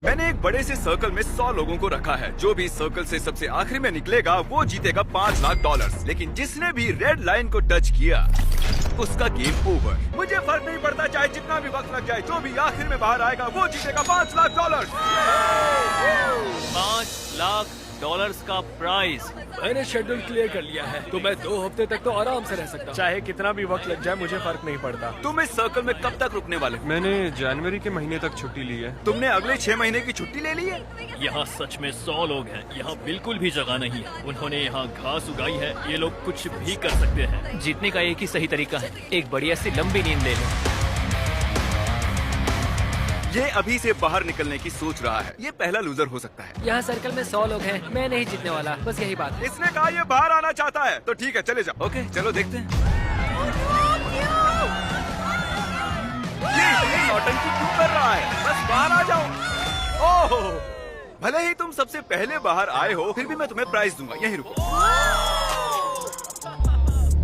मैंने एक बड़े से सर्कल में 100 लोगों को रखा है। जो भी सर्कल से सबसे आखिरी में निकलेगा वो जीतेगा $5 लाख। लेकिन जिसने भी रेड लाइन को टच किया उसका गेम ओवर। मुझे फर्क नहीं पड़ता चाहे जितना भी वक्त लग जाए, जो भी आखिर में बाहर आएगा वो जीतेगा $5 लाख। $5 लाख का प्राइज। मैंने शेड्यूल क्लियर कर लिया है, तो मैं 2 हफ्ते तक तो आराम से रह सकता हूँ। चाहे कितना भी वक्त लग जाए मुझे फर्क नहीं पड़ता। तुम इस सर्कल में कब तक रुकने वाले हो? मैंने जनवरी के महीने तक छुट्टी ली है। तुमने अगले 6 महीने की छुट्टी ले ली है? यहाँ सच में 100 लोग हैं। यहाँ बिल्कुल भी जगह नहीं है। उन्होंने यहाँ घास उगाई है। ये लोग कुछ भी कर सकते हैं। जीतने का एक ही सही तरीका है, एक बढ़िया सी लंबी नींद ले लो। ये अभी से बाहर निकलने की सोच रहा है। ये पहला लूजर हो सकता है। यहाँ सर्कल में 100 लोग हैं, मैं नहीं जीतने वाला, बस यही बात है। इसने कहा ये बाहर आना चाहता है, तो ठीक है चले जाओ। ओके चलो देखते हैं। ये नौटंकी क्यों कर रहा है? बस बाहर आ जाओ। ओह, भले ही तुम सबसे पहले बाहर आए हो, फिर भी मैं तुम्हें प्राइज दूंगा। यहीं रुको।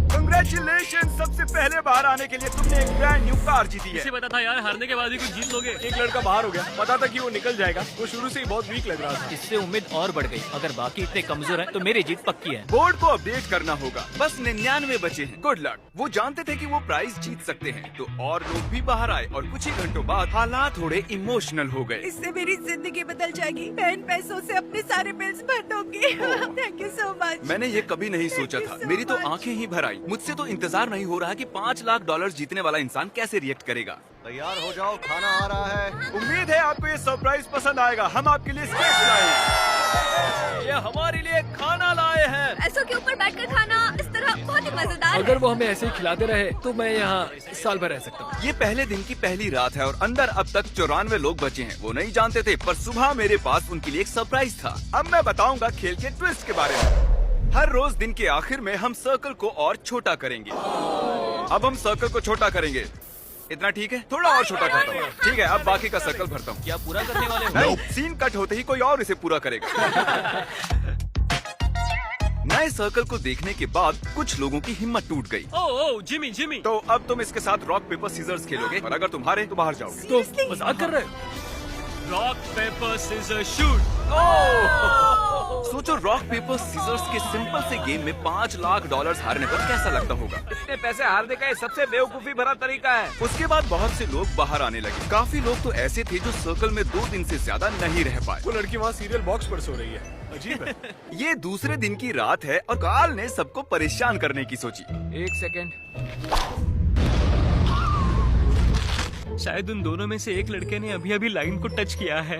कंग्रेचुलेशन, सबसे पहले बाहर आने के लिए तुमने एक ब्रांड न्यू कार जीती है। इसे पता था यार, हारने के बाद ही कुछ जीत लोगे। एक लड़का बाहर हो गया, पता था कि वो निकल जाएगा। वो शुरू से ही बहुत वीक लग रहा था। इससे उम्मीद और बढ़ गई। अगर बाकी इतने कमजोर हैं, तो मेरी जीत पक्की है। बोर्ड को अपडेट करना होगा। बस 99 बचे हैं। Good luck. वो जानते थे कि वो प्राइज जीत सकते हैं, तो और लोग भी बाहर आए और कुछ ही घंटों बाद हालात थोड़े इमोशनल हो गए। इससे मेरी जिंदगी बदल जाएगी। मैं इन पैसों से अपने सारे बिल्स भर दूंगी। Thank you so much. मैंने ये कभी नहीं सोचा था। मेरी तो आंखें ही भर आई। मुझसे तो इंतजार नहीं हो रहा कि $5 लाख जीतने वाला इंसान कैसे रिएक्ट करेगा। तैयार हो जाओ, खाना आ रहा है। उम्मीद है आपको ये सरप्राइज पसंद आएगा। हम आपके लिए स्पेशल लाए हैं। ये हमारे लिए खाना लाए हैं। पैसों के ऊपर बैठकर खाना इस तरह बहुत ही मजेदार अगर वो हमें ऐसे ही खिलाते रहे तो मैं यहाँ साल भर रह सकता हूँ। ये पहले दिन की पहली रात है और अंदर अब तक 94 लोग बचे हैं। वो नहीं जानते थे, पर सुबह मेरे पास उनके लिए एक सरप्राइज था। अब मैं बताऊंगा खेल के ट्विस्ट के बारे में। हर रोज दिन के आखिर में हम सर्कल को और छोटा करेंगे। अब हम सर्कल को छोटा करेंगे। इतना ठीक है? थोड़ा और छोटा करता हूँ। ठीक है, अब बाकी का सर्कल भरता हूँ। क्या पूरा करने वाले हो? नहीं, सीन कट होते ही कोई और इसे पूरा करेगा। नए सर्कल को देखने के बाद कुछ लोगों की हिम्मत टूट गई। ओह जिमी जिमी। तो अब तुम इसके साथ रॉक पेपर सीजर्स खेलोगे और अगर तुम हारे तो बाहर जाओगे। तो मजाक कर रहे हो? Rock paper scissor shoot. सोचो, रॉक पेपर सीजर्स के सिंपल से गेम में $5 लाख हारने पर कैसा लगता होगा। इतने पैसे हारने का ये सबसे बेवकूफी भरा तरीका है। उसके बाद बहुत से लोग बाहर आने लगे। काफी लोग तो ऐसे थे जो सर्कल में 2 दिन से ज्यादा नहीं रह पाए। वो लड़की वहाँ सीरियल बॉक्स पर सो रही है। अजीब है। ये दूसरे दिन की रात है और कार्ल ने सबको परेशान करने की सोची। 1 सेकेंड। शायद उन दोनों में से एक लड़के ने अभी अभी लाइन को टच किया है।